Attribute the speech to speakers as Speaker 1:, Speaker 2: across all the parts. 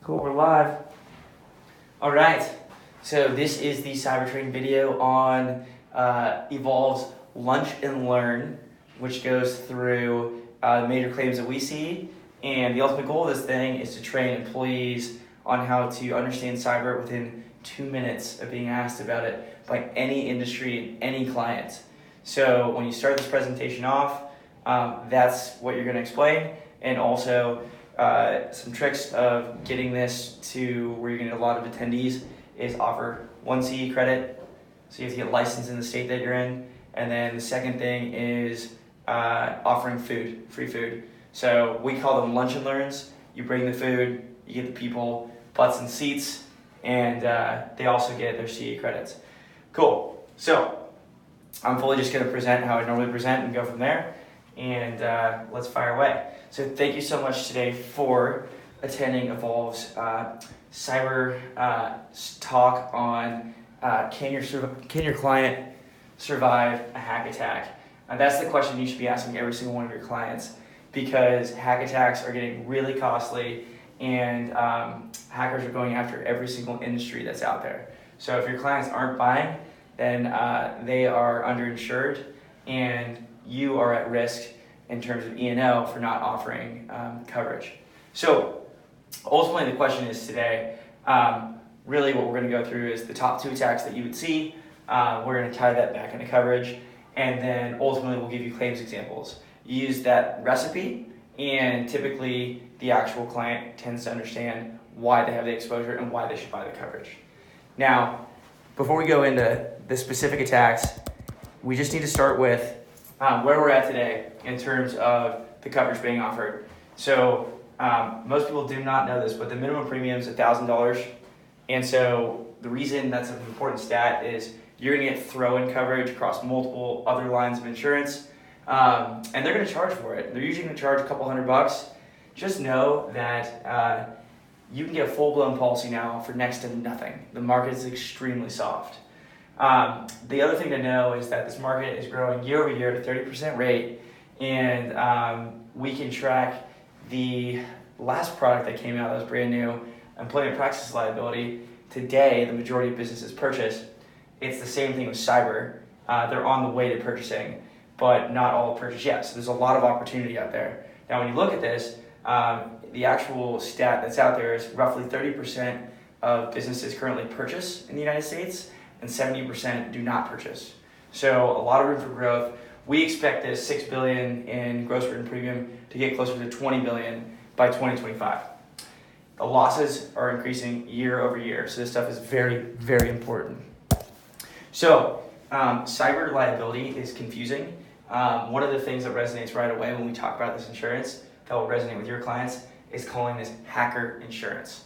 Speaker 1: Cool, we're live. All right, so this is the Cybertrain video on Evolve's Lunch and Learn, which goes through major claims that we see. And the ultimate goal of this thing is to train employees on how to understand cyber within 2 minutes of being asked about it by any industry and any client. So when you start this presentation off, that's what you're going to explain, and also some tricks of getting this to where you're going to get a lot of attendees is offer 1 CE credit, so you have to get licensed in the state that you're in. And then the second thing is offering food, free food. So we call them lunch and learns. You bring the food, you get the people butts and seats, and they also get their CE credits. Cool. So I'm fully just going to present how I normally present and go from there. And let's fire away. So thank you so much today for attending Evolve's cyber talk on can your client survive a hack attack? And that's the question you should be asking every single one of your clients, because hack attacks are getting really costly, and hackers are going after every single industry that's out there. So if your clients aren't buying, then they are underinsured, and you are at risk in terms of E&O for not offering coverage. So ultimately the question is today, really what we're going to go through is the top 2 attacks that you would see. We're going to tie that back into coverage, and then ultimately we'll give you claims examples. You use that recipe, and typically the actual client tends to understand why they have the exposure and why they should buy the coverage. Now, before we go into the specific attacks, we just need to start with where we're at today in terms of the coverage being offered. So most people do not know this, but the minimum premium is $1,000. And so the reason that's an important stat is you're gonna get throw-in coverage across multiple other lines of insurance, and they're gonna charge for it. They're usually gonna charge a couple $100. Just know that you can get a full-blown policy now for next to nothing. The market is extremely soft. The other thing to know is that this market is growing year over year at a 30% rate, and we can track the last product that came out that was brand new, employment practices liability. Today, the majority of businesses purchase. It's the same thing with cyber. They're on the way to purchasing, but not all purchase yet. So there's a lot of opportunity out there. Now, when you look at this, the actual stat that's out there is roughly 30% of businesses currently purchase in the United States, and 70% do not purchase. So a lot of room for growth. We expect this $6 billion in gross written premium to get closer to $20 billion by 2025. The losses are increasing year over year, so this stuff is very, very important. So cyber liability is confusing. One of the things that resonates right away when we talk about this insurance that will resonate with your clients is calling this hacker insurance.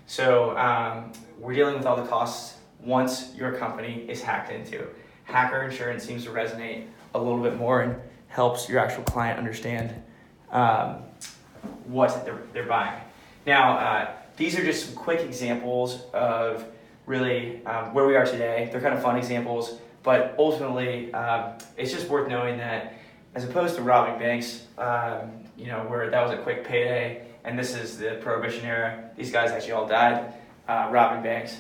Speaker 1: So we're dealing with all the costs once your company is hacked into. Hacker insurance seems to resonate a little bit more and helps your actual client understand what they're buying. Now, these are just some quick examples of really where we are today. They're kind of fun examples, but ultimately it's just worth knowing that as opposed to robbing banks, where that was a quick payday, and this is the Prohibition era, these guys actually all died robbing banks.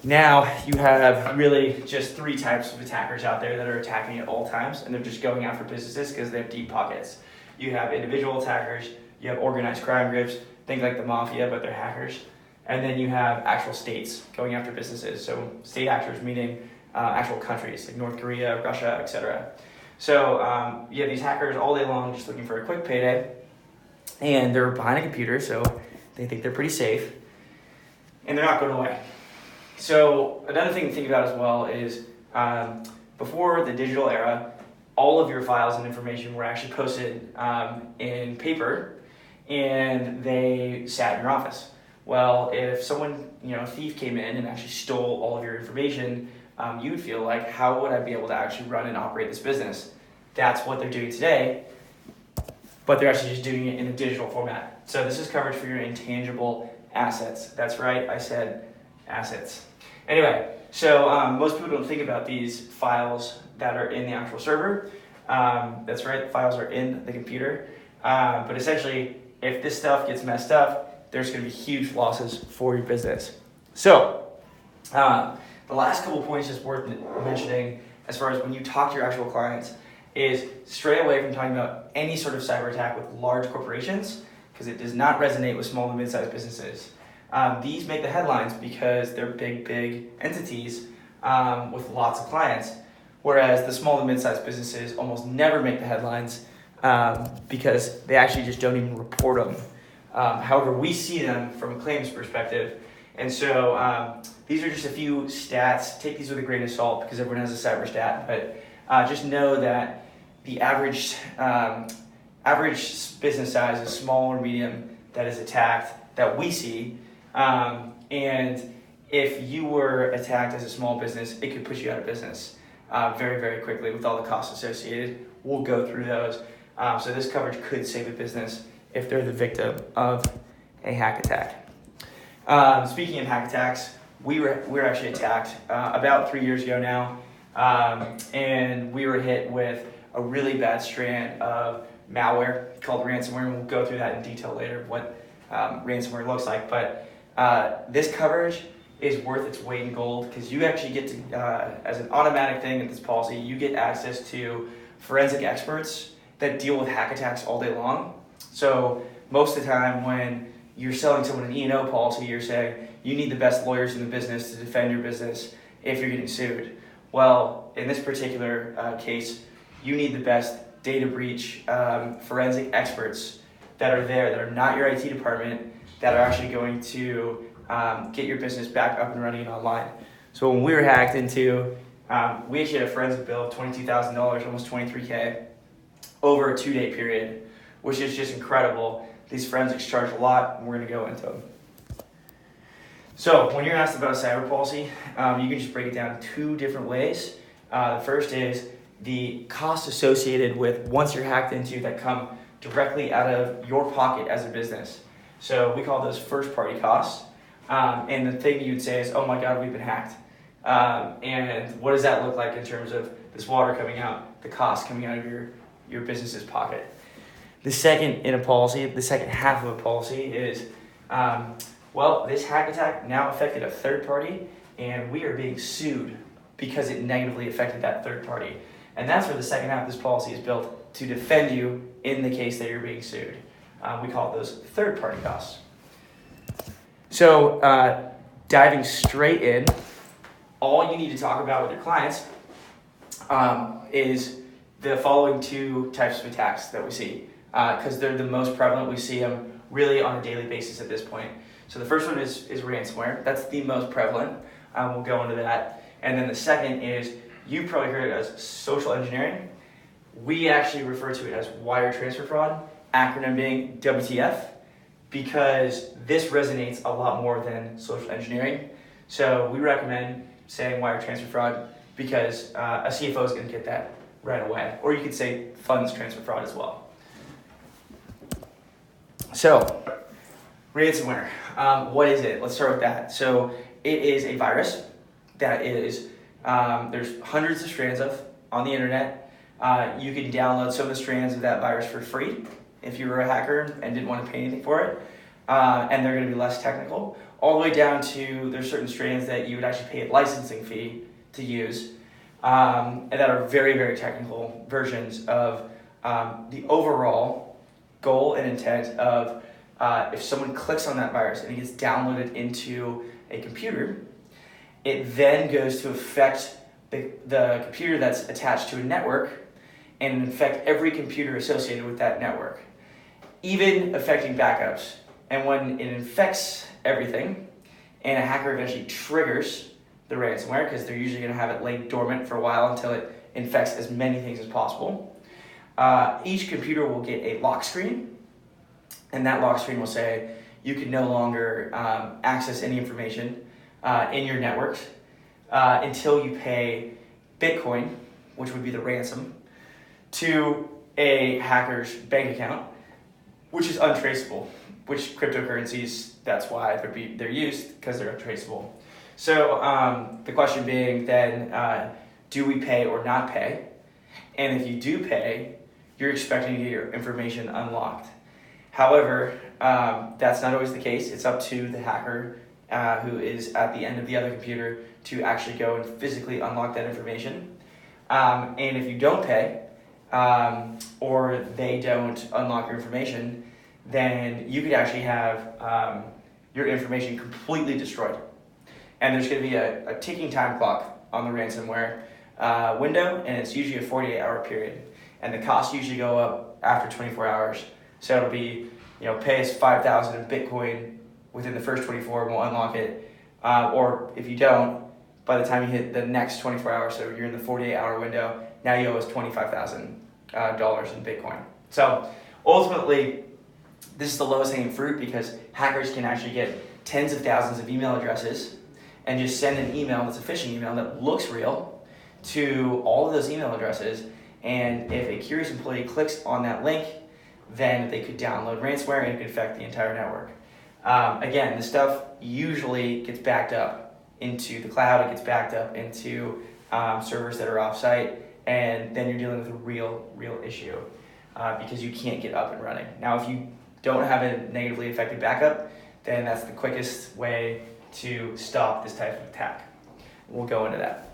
Speaker 1: Now you have really just 3 types of attackers out there that are attacking at all times, and they're just going after businesses because they have deep pockets. You have individual attackers, you have organized crime groups, think like the mafia, but they're hackers. And then you have actual states going after businesses. So state actors meaning actual countries like North Korea, Russia, etc. So you have these hackers all day long just looking for a quick payday, and they're behind a computer, so they think they're pretty safe, and they're not going away. So another thing to think about as well is before the digital era, all of your files and information were actually posted in paper, and they sat in your office. Well, if someone, a thief came in and actually stole all of your information, you would feel like, how would I be able to actually run and operate this business? That's what they're doing today, but they're actually just doing it in a digital format. So this is coverage for your intangible assets. That's right, I said assets. Anyway, so most people don't think about these files that are in the actual server. That's right, the files are in the computer. But essentially, if this stuff gets messed up, there's going to be huge losses for your business. So, the last couple of points just worth mentioning as far as when you talk to your actual clients is stray away from talking about any sort of cyber attack with large corporations because it does not resonate with small and mid-sized businesses. These make the headlines because they're big entities with lots of clients, whereas the small and mid-sized businesses almost never make the headlines because they actually just don't even report them. However, we see them from a claims perspective. And so these are just a few stats. Take these with a grain of salt because everyone has a cyber stat, but just know that the average business size is small or medium that is attacked that we see. And if you were attacked as a small business, it could put you out of business very quickly with all the costs associated. We'll go through those. So this coverage could save a business if they're the victim of a hack attack. Speaking of hack attacks, we were actually attacked about 3 years ago now, and we were hit with a really bad strand of malware called ransomware, and we'll go through that in detail later, what ransomware looks like. But this coverage is worth its weight in gold because you actually get to, as an automatic thing in this policy, you get access to forensic experts that deal with hack attacks all day long. So most of the time when you're selling someone an E&O policy, you're saying you need the best lawyers in the business to defend your business if you're getting sued. Well, in this particular case, you need the best data breach forensic experts that are there, that are not your IT department, that are actually going to get your business back up and running online. So when we were hacked into, we actually had a forensic bill of $22,000, almost $23K, over a 2-day period, which is just incredible. These forensics charge a lot, and we're going to go into them. So when you're asked about a cyber policy, you can just break it down in 2 different ways. The first is the costs associated with once you're hacked into that come directly out of your pocket as a business. So we call those first-party costs. And the thing you'd say is, oh my God, we've been hacked. And what does that look like in terms of this water coming out, the cost coming out of your business's pocket? The second in a policy, the second half of a policy is, well, this hack attack now affected a third party, and we are being sued because it negatively affected that third party. And that's where the second half of this policy is built to defend you in the case that you're being sued. We call those third party costs. So diving straight in, all you need to talk about with your clients is the following 2 types of attacks that we see, because they're the most prevalent. We see them really on a daily basis at this point. So the first one is ransomware. That's the most prevalent. We'll go into that. And then the second is, you probably heard it as social engineering. We actually refer to it as wire transfer fraud, acronym being WTF, because this resonates a lot more than social engineering. So we recommend saying wire transfer fraud because a CFO is going to get that right away. Or you could say funds transfer fraud as well. So, ransomware. What is it? Let's start with that. So it is a virus that is, there's hundreds of strands of on the internet. You can download some of the strands of that virus for free if you were a hacker and didn't want to pay anything for it. And they're going to be less technical. All the way down to there's certain strands that you would actually pay a licensing fee to use, and that are very technical versions of the overall goal and intent of if someone clicks on that virus and it gets downloaded into a computer, it then goes to affect the computer that's attached to a network and infect every computer associated with that network, even affecting backups. And when it infects everything and a hacker eventually triggers the ransomware, because they're usually going to have it lay dormant for a while until it infects as many things as possible, each computer will get a lock screen, and that lock screen will say you can no longer access any information in your networks until you pay Bitcoin, which would be the ransom, to a hacker's bank account, which is untraceable. Which cryptocurrencies, that's why they're used, because they're untraceable. So the question being then, do we pay or not pay? And if you do pay, you're expecting to get your information unlocked. However, that's not always the case. It's up to the hacker who is at the end of the other computer to actually go and physically unlock that information. And if you don't pay, or they don't unlock your information, then you could actually have your information completely destroyed. And there's going to be a ticking time clock on the ransomware window, and it's usually a 48-hour period. And the costs usually go up after 24 hours. So it'll be, pay us 5,000 in Bitcoin within the first 24, and we'll unlock it. Or if you don't, by the time you hit the next 24 hours, so you're in the 48-hour window, now you owe us $25,000 in Bitcoin. So ultimately, this is the lowest hanging fruit because hackers can actually get tens of thousands of email addresses and just send an email that's a phishing email that looks real to all of those email addresses. And if a curious employee clicks on that link, then they could download ransomware and it could affect the entire network. Again, this stuff usually gets backed up into the cloud, it gets backed up into servers that are offsite, and then you're dealing with a real issue because you can't get up and running. Now, if you don't have a negatively affected backup, then that's the quickest way to stop this type of attack. We'll go into that.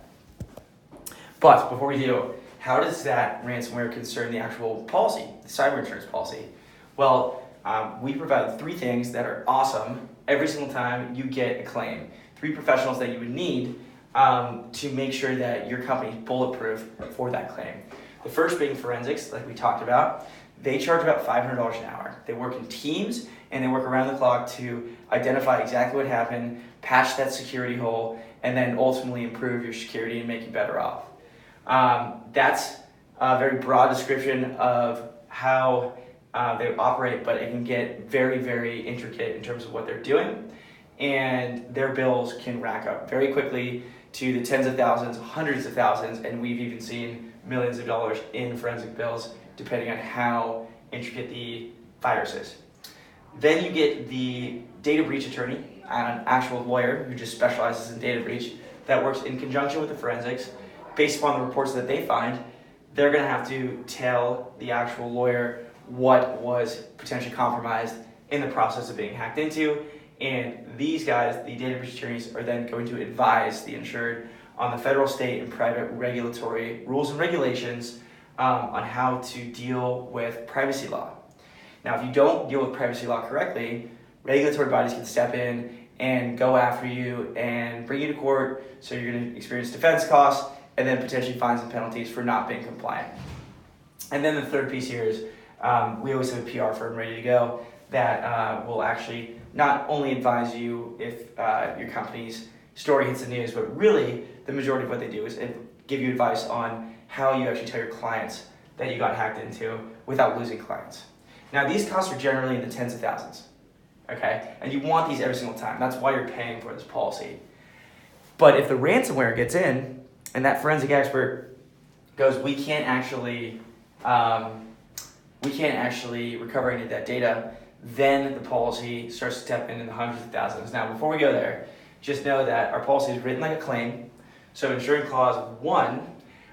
Speaker 1: But before we do, how does that ransomware concern the actual policy, the cyber insurance policy? Well, we provide 3 things that are awesome every single time you get a claim. 3 professionals that you would need to make sure that your company is bulletproof for that claim. The first being forensics, like we talked about. They charge about $500 an hour. They work in teams and they work around the clock to identify exactly what happened, patch that security hole, and then ultimately improve your security and make you better off. That's a very broad description of how they operate, but it can get very intricate in terms of what they're doing, and their bills can rack up very quickly to the tens of thousands, hundreds of thousands, and we've even seen millions of dollars in forensic bills depending on how intricate the virus is. Then you get the data breach attorney, an actual lawyer who just specializes in data breach that works in conjunction with the forensics. Based upon the reports that they find, they're going to have to tell the actual lawyer what was potentially compromised in the process of being hacked into. And these guys, the data breach attorneys, are then going to advise the insured on the federal, state, and private regulatory rules and regulations on how to deal with privacy law. Now, if you don't deal with privacy law correctly, regulatory bodies can step in and go after you and bring you to court, so you're going to experience defense costs and then potentially fines and penalties for not being compliant. And then the third piece here is we always have a PR firm ready to go that will actually not only advise you if your company's story hits the news, but really the majority of what they do is give you advice on how you actually tell your clients that you got hacked into without losing clients. Now, these costs are generally in the tens of thousands, okay? And you want these every single time. That's why you're paying for this policy. But if the ransomware gets in and that forensic expert goes, we can't actually recover any of that data, then the policy starts to step in the hundreds of thousands. Now, before we go there, just know that our policy is written like a claim. So insuring clause 1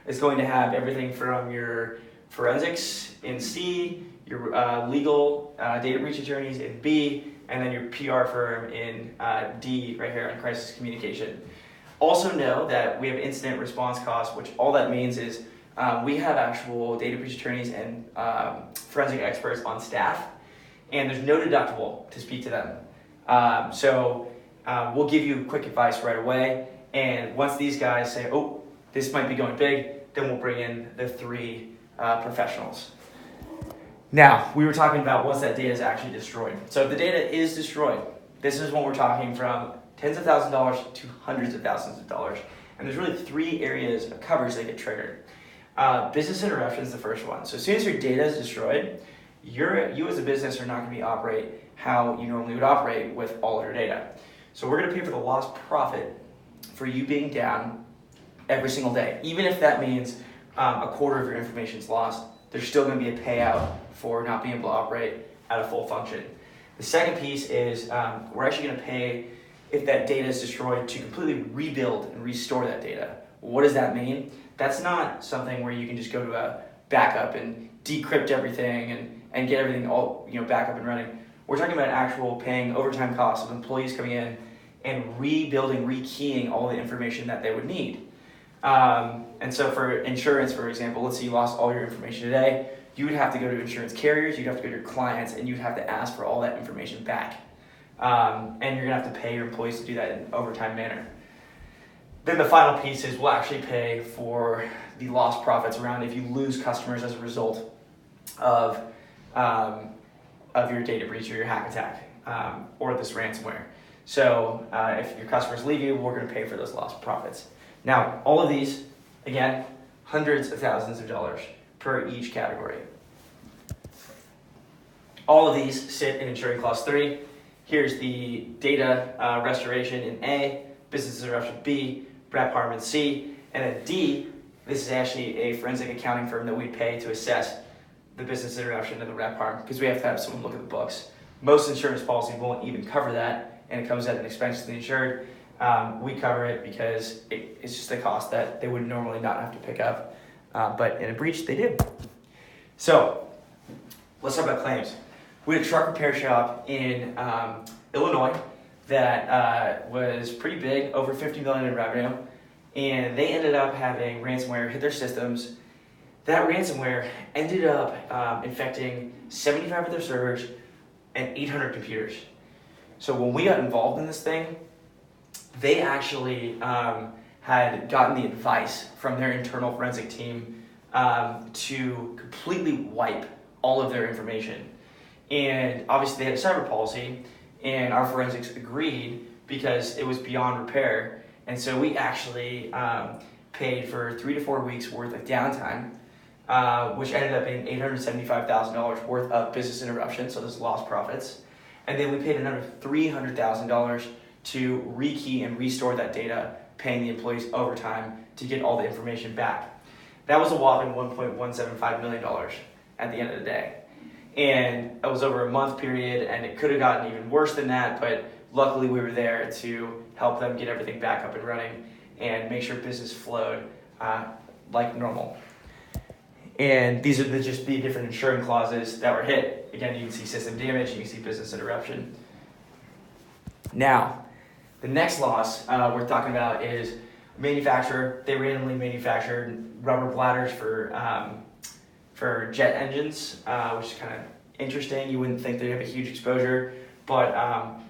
Speaker 1: is going to have everything from your forensics in C, your legal data breach attorneys in B, and then your PR firm in D right here on crisis communication. Also know that we have incident response costs, which all that means is we have actual data breach attorneys and forensic experts on staff, and there's no deductible to speak to them. So we'll give you quick advice right away, and once these guys say, oh, this might be going big, then we'll bring in the 3 professionals. Now, we were talking about once that data is actually destroyed. So if the data is destroyed, this is when we're talking from tens of thousands of dollars to hundreds of thousands of dollars. And there's really 3 areas of coverage that get triggered. Business interruption is the first one. So as soon as your data is destroyed, you as a business are not going to operate how you normally would operate with all of your data. So we're going to pay for the lost profit for you being down every single day. Even if that means a quarter of your information is lost, there's still going to be a payout for not being able to operate at a full function. The second piece is we're actually going to pay if that data is destroyed to completely rebuild and restore that data. What does that mean? That's not something where you can just go to a backup and decrypt everything and get everything all back up and running. We're talking about actual paying overtime costs of employees coming in and rebuilding, rekeying all the information that they would need. And so for insurance, for example, let's say you lost all your information today, you would have to go to insurance carriers, you'd have to go to your clients, and you'd have to ask for all that information back. And you're gonna have to pay your employees to do that in an overtime manner. Then the final piece is we'll actually pay for the lost profits around if you lose customers as a result of your data breach or your hack attack or this ransomware. So if your customers leave you, we're going to pay for those lost profits. Now, all of these, again, hundreds of thousands of dollars per each category. All of these sit in Insuring Clause 3. Here's the data restoration in A, business interruption B, rep harm in C, and then D, this is actually a forensic accounting firm that we pay to assess the business interruption and the rep harm because we have to have someone look at the books. Most insurance policies won't even cover that, and it comes at an expense to the insured. We cover it because it's just a cost that they would normally not have to pick up, but in a breach they do. So let's talk about claims. We had a truck repair shop in Illinois that was pretty big, over $50 million in revenue, and they ended up having ransomware hit their systems. That ransomware ended up infecting 75 of their servers and 800 computers. So when we got involved in this thing, they actually had gotten the advice from their internal forensic team to completely wipe all of their information. And obviously they had a cyber policy, and our forensics agreed because it was beyond repair. And so we actually paid for 3 to 4 weeks worth of downtime, which ended up being $875,000 worth of business interruption, so those lost profits. And then we paid another $300,000 to rekey and restore that data, paying the employees overtime to get all the information back. That was a whopping $1.175 million at the end of the day. And it was over a month period, and it could have gotten even worse than that, but luckily we were there to help them get everything back up and running and make sure business flowed like normal. And these are just the different insuring clauses that were hit. Again, you can see system damage, you can see business interruption. Now, the next loss we're talking about is manufacturer. They randomly manufactured rubber bladders for jet engines, which is kind of interesting. You wouldn't think they'd have a huge exposure, but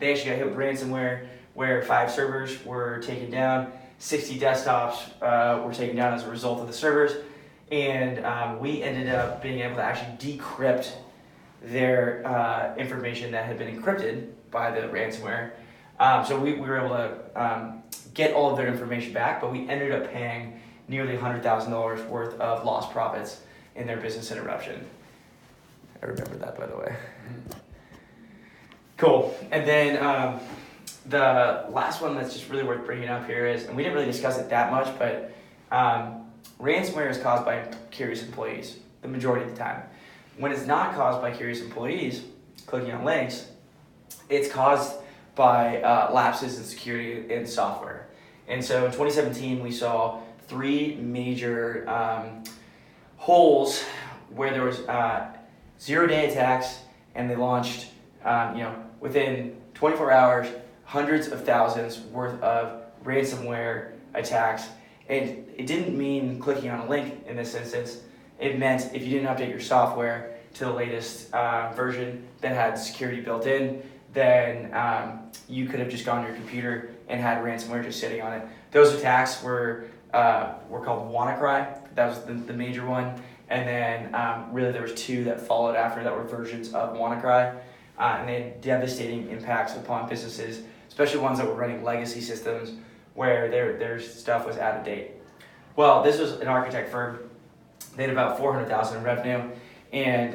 Speaker 1: they actually got hit with ransomware where 5 servers were taken down, 60 desktops were taken down as a result of the servers, and we ended up being able to actually decrypt their information that had been encrypted by the ransomware. So we were able to get all of their information back, but we ended up paying nearly $100,000 worth of lost profits in their business interruption. I remember that, by the way. Cool. And then the last one that's just really worth bringing up here is, and we didn't really discuss it that much, but ransomware is caused by curious employees the majority of the time. When it's not caused by curious employees clicking on links, it's caused by lapses in security in software. And so in 2017, we saw 3 major holes where there was 0-day attacks, and they launched, within 24 hours, hundreds of thousands worth of ransomware attacks. And it didn't mean clicking on a link in this instance. It meant if you didn't update your software to the latest version that had security built in, then you could have just gone to your computer and had ransomware just sitting on it. Those attacks were called WannaCry. That was the major one. And then really there was 2 that followed after that were versions of WannaCry. And they had devastating impacts upon businesses, especially ones that were running legacy systems where their stuff was out of date. Well, this was an architect firm. They had about $400,000 in revenue, and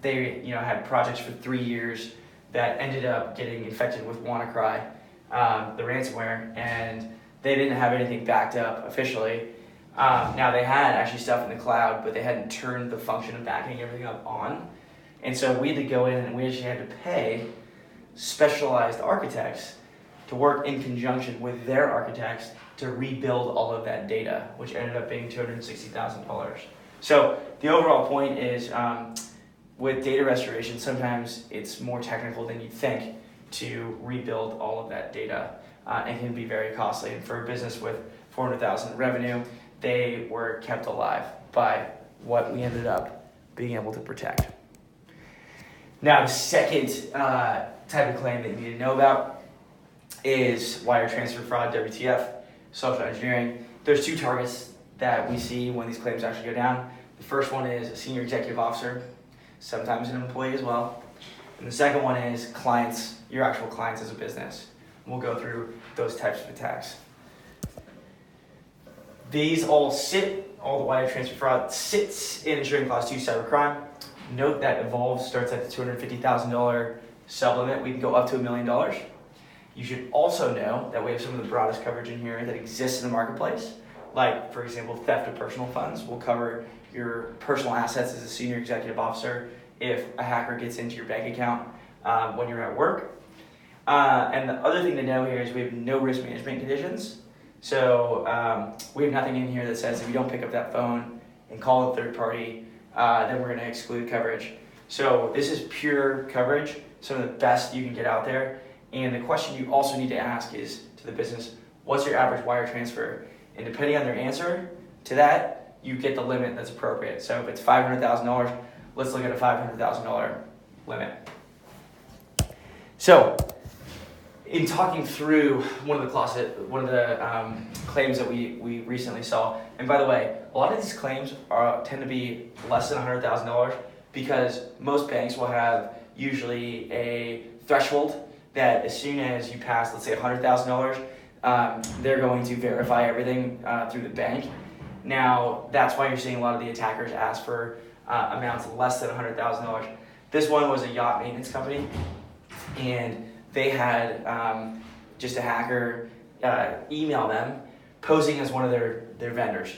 Speaker 1: they had projects for 3 years that ended up getting infected with WannaCry, the ransomware, and they didn't have anything backed up officially. Now they had actually stuff in the cloud, but they hadn't turned the function of backing everything up on. And so we had to go in and we actually had to pay specialized architects to work in conjunction with their architects to rebuild all of that data, which ended up being $260,000. So the overall point is with data restoration, sometimes it's more technical than you'd think to rebuild all of that data, and can be very costly. And for a business with 400,000 in revenue, they were kept alive by what we ended up being able to protect. Now, the second type of claim that you need to know about is wire transfer fraud, WTF, social engineering. There's two targets that we see when these claims actually go down. The first one is a senior executive officer, sometimes an employee as well. And the second one is clients, your actual clients as a business. We'll go through those types of attacks. These all the wire transfer fraud sits in insuring class 2 cybercrime. Note that Evolve starts at the $250,000 supplement. We can go up to $1 million. You should also know that we have some of the broadest coverage in here that exists in the marketplace. Like, for example, theft of personal funds will cover your personal assets as a senior executive officer if a hacker gets into your bank account when you're at work. And the other thing to know here is we have no risk management conditions. So we have nothing in here that says if you don't pick up that phone and call a third party, then we're going to exclude coverage. So this is pure coverage, some of the best you can get out there. And the question you also need to ask is to the business, what's your average wire transfer? And depending on their answer to that, you get the limit that's appropriate. So if it's $500,000, let's look at a $500,000 limit. So in talking through one of the claims that we recently saw, and by the way, a lot of these claims tend to be less than $100,000 because most banks will have usually a threshold that as soon as you pass, let's say $100,000, they're going to verify everything through the bank. Now, that's why you're seeing a lot of the attackers ask for amounts less than $100,000. This one was a yacht maintenance company, and they had just a hacker email them posing as one of their vendors.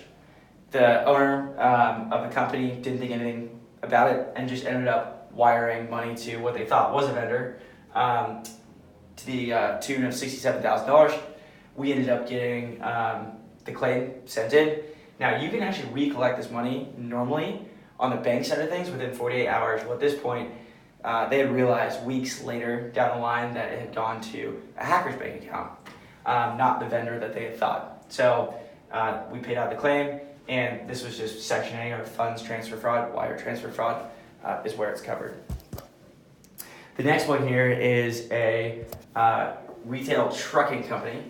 Speaker 1: The owner of the company didn't think anything about it and just ended up wiring money to what they thought was a vendor to the tune of $67,000. We ended up getting the claim sent in. Now, you can actually recollect this money normally on the bank side of things within 48 hours. Well, at this point, they had realized weeks later down the line that it had gone to a hacker's bank account, not the vendor that they had thought. So we paid out the claim, and this was just Section A, or funds transfer fraud, wire transfer fraud is where it's covered. The next one here is a retail trucking company.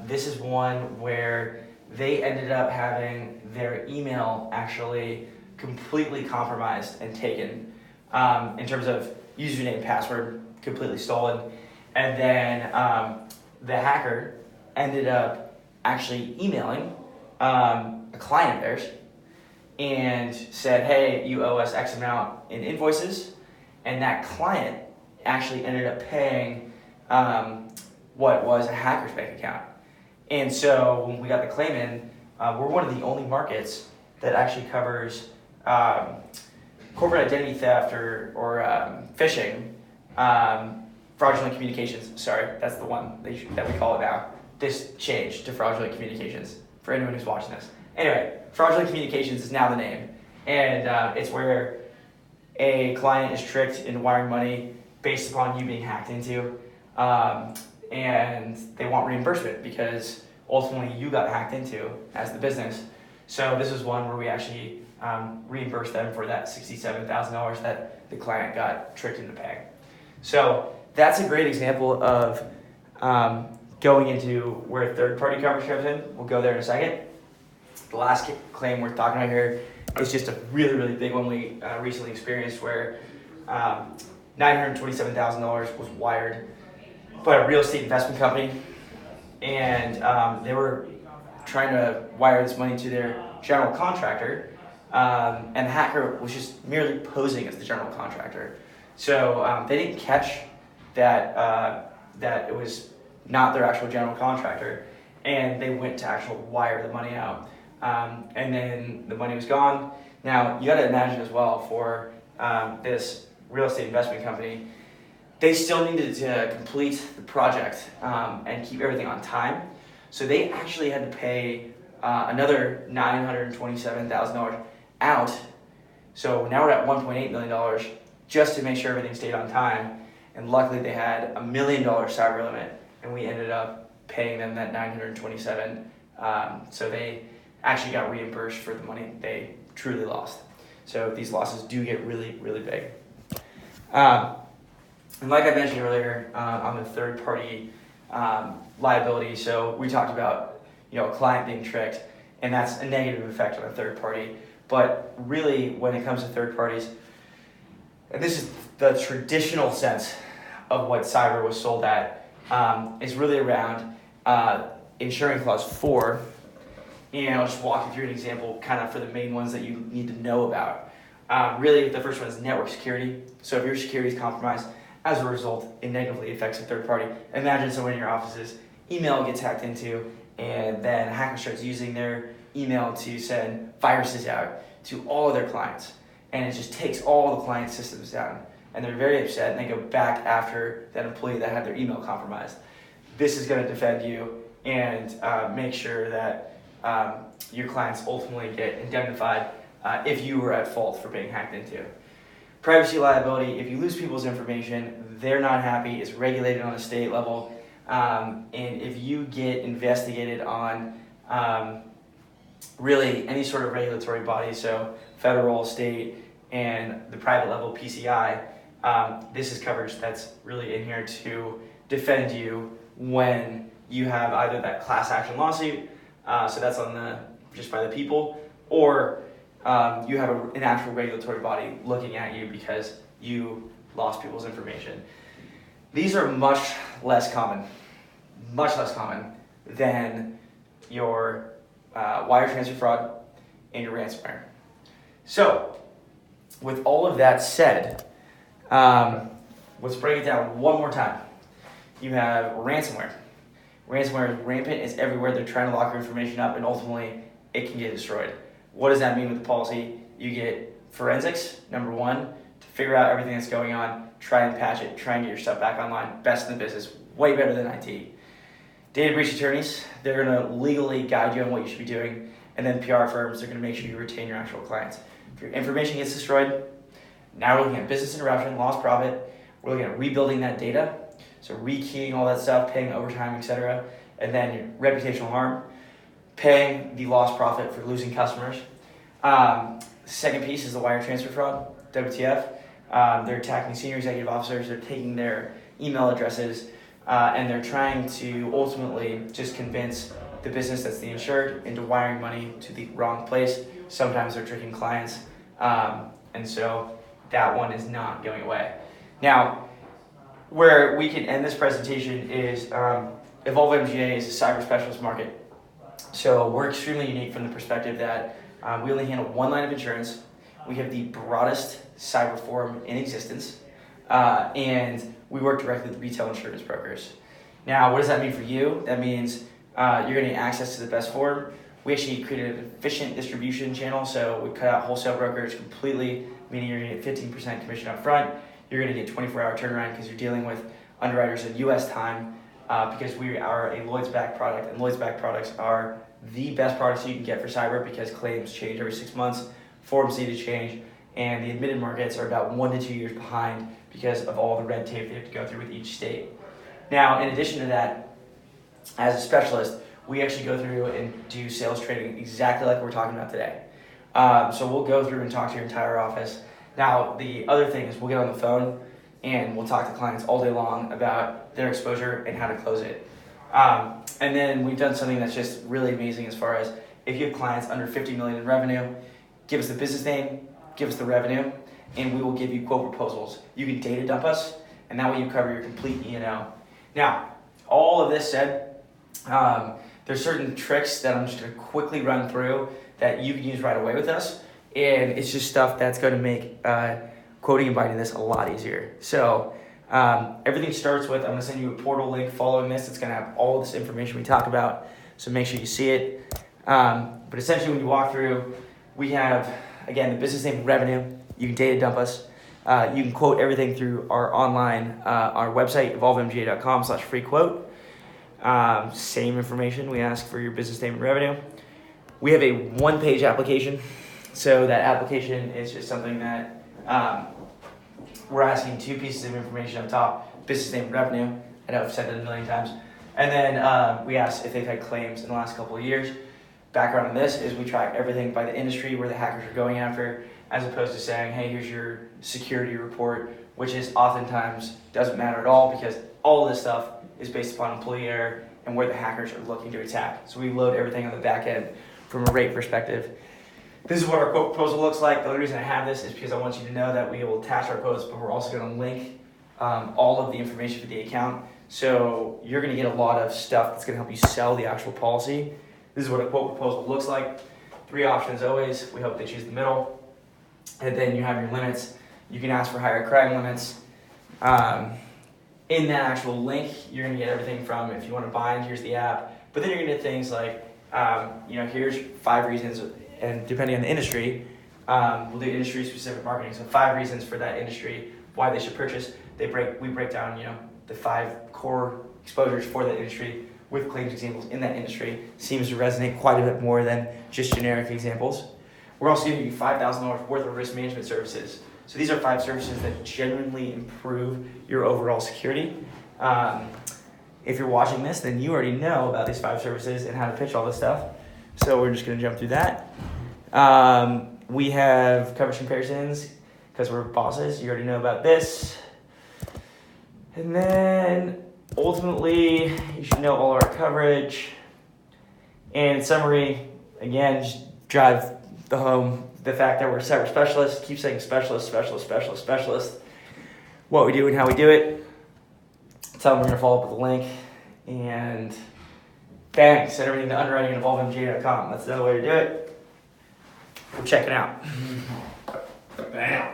Speaker 1: This is one where they ended up having their email actually completely compromised and taken in terms of username and password completely stolen. And then the hacker ended up actually emailing a client of theirs and said, hey, you owe us X amount in invoices. And that client actually ended up paying what was a hacker's bank account. And so when we got the claim in, we're one of the only markets that actually covers corporate identity theft or phishing, fraudulent communications. Sorry, that's the one that we call it now. This changed to fraudulent communications for anyone who's watching this. Anyway, fraudulent communications is now the name. And it's where a client is tricked into wiring money based upon you being hacked into. And they want reimbursement because ultimately you got hacked into as the business. So this is one where we actually reimbursed them for that $67,000 that the client got tricked into paying. So that's a great example of going into where third-party coverage comes in. We'll go there in a second. The last claim we're talking about here is just a really, really big one we recently experienced where $927,000 was wired by a real estate investment company, and they were trying to wire this money to their general contractor, and the hacker was just merely posing as the general contractor. So they didn't catch that that it was not their actual general contractor, and they went to actually wire the money out, and then the money was gone. Now you got to imagine as well for this real estate investment company, they still needed to complete the project and keep everything on time. So they actually had to pay another $927,000 out So now we're at $1.8 million just to make sure everything stayed on time. And luckily they had $1 million cyber limit, and we ended up paying them that $927. So they actually got reimbursed for the money they truly lost. So these losses do get really, really big. And like I mentioned earlier, on the third-party liability, so we talked about a client being tricked, and that's a negative effect on a third party. But really, when it comes to third parties, and this is the traditional sense of what cyber was sold at, is really around insuring clause 4. And I'll just walk you through an example kind of for the main ones that you need to know about. Really, the first one is network security. So if your security is compromised, as a result, it negatively affects a third party. Imagine someone in your office's email gets hacked into, and then a hacker starts using their email to send viruses out to all of their clients. And it just takes all the client systems down. And they're very upset, and they go back after that employee that had their email compromised. This is going to defend you and make sure that your clients ultimately get indemnified if you were at fault for being hacked into. Privacy liability, if you lose people's information, they're not happy, it's regulated on a state level, and if you get investigated on really any sort of regulatory body, so federal, state, and the private level PCI, this is coverage that's really in here to defend you when you have either that class action lawsuit, so that's on just by the people, or you have an actual regulatory body looking at you because you lost people's information. These are much less common than your wire transfer fraud and your ransomware. So, with all of that said, let's break it down one more time. You have ransomware. Ransomware is rampant, it's everywhere. They're trying to lock your information up, and ultimately it can get destroyed. What does that mean with the policy? You get forensics, number one, to figure out everything that's going on, try and patch it, try and get your stuff back online. Best in the business, way better than IT. Data breach attorneys, they're going to legally guide you on what you should be doing. And then PR firms, they're going to make sure you retain your actual clients. If your information gets destroyed, now we're looking at business interruption, lost profit. We're looking at rebuilding that data, so rekeying all that stuff, paying overtime, etc. And then your reputational harm, paying the lost profit for losing customers. Second piece is the wire transfer fraud, WTF. They're attacking senior executive officers, they're taking their email addresses, and they're trying to ultimately just convince the business that's the insured into wiring money to the wrong place. Sometimes they're tricking clients, and so that one is not going away. Now, where we can end this presentation is Evolve MGA is a cyber specialist market. So we're extremely unique from the perspective that we only handle one line of insurance. We have the broadest cyber forum in existence, and we work directly with retail insurance brokers. Now, what does that mean for you? That means you're going to get access to the best forum. We actually created an efficient distribution channel, so we cut out wholesale brokers completely, meaning you're going to get 15% commission up front. You're going to get 24-hour turnaround because you're dealing with underwriters in U.S. time, because we are a Lloyd's-backed product, and Lloyd's-backed products are the best products you can get for cyber because claims change every 6 months, forms need to change, and the admitted markets are about 1 to 2 years behind because of all the red tape they have to go through with each state. Now, in addition to that, as a specialist, we actually go through and do sales training exactly like we're talking about today. So we'll go through and talk to your entire office. Now, the other thing is we'll get on the phone and we'll talk to clients all day long about their exposure and how to close it. And then we've done something that's just really amazing as far as if you have clients under 50 million in revenue, give us the business name, give us the revenue, and we will give you quote proposals. You can data dump us, and that way you cover your complete E&O. Now, all of this said, there's certain tricks that I'm just going to quickly run through that you can use right away with us, and it's just stuff that's going to make quoting and binding this a lot easier. So everything starts with, I'm going to send you a portal link following this. It's going to have all of this information we talk about, so make sure you see it. But essentially when you walk through, we have, again, the business name and revenue. You can data dump us. You can quote everything through our online, our website, evolvemga.com/free quote. Same information we ask for your business name and revenue. We have a one-page application. So that application is just something that we're asking 2 pieces of information up top: business name, revenue. I know I've said that a million times. And then we ask if they've had claims in the last couple of years. Background on this is we track everything by the industry where the hackers are going after, as opposed to saying, hey, here's your security report, which is oftentimes doesn't matter at all, because all of this stuff is based upon employee error and where the hackers are looking to attack. So we load everything on the back end from a rate perspective. This is what our quote proposal looks like. The only reason I have this is because I want you to know that we will attach our quotes, but we're also going to link all of the information for the account. So you're going to get a lot of stuff that's going to help you sell the actual policy. This is what a quote proposal looks like. 3 options always. We hope they choose the middle. And then you have your limits. You can ask for higher crime limits. In that actual link, you're going to get everything from, if you want to bind, here's the app. But then you're going to get things like, here's 5 reasons, and depending on the industry, we'll do industry-specific marketing. So 5 reasons for that industry why they should purchase. We break down, the 5 core exposures for that industry with claims examples in that industry. Seems to resonate quite a bit more than just generic examples. We're also giving you $5,000 worth of risk management services. So these are 5 services that genuinely improve your overall security. If you're watching this, then you already know about these 5 services and how to pitch all this stuff. So we're just going to jump through that. We have coverage comparisons because we're bosses. You already know about this. And then ultimately, you should know all our coverage. And in summary, again, just drive the fact that we're cyber specialists. Keep saying specialist, specialist, specialist, specialist. What we do and how we do it. Tell them we're going to follow up with a link. And bang, send everything to underwriting at evolvemga.com. That's the other way to do it. We'll check it out. Bam.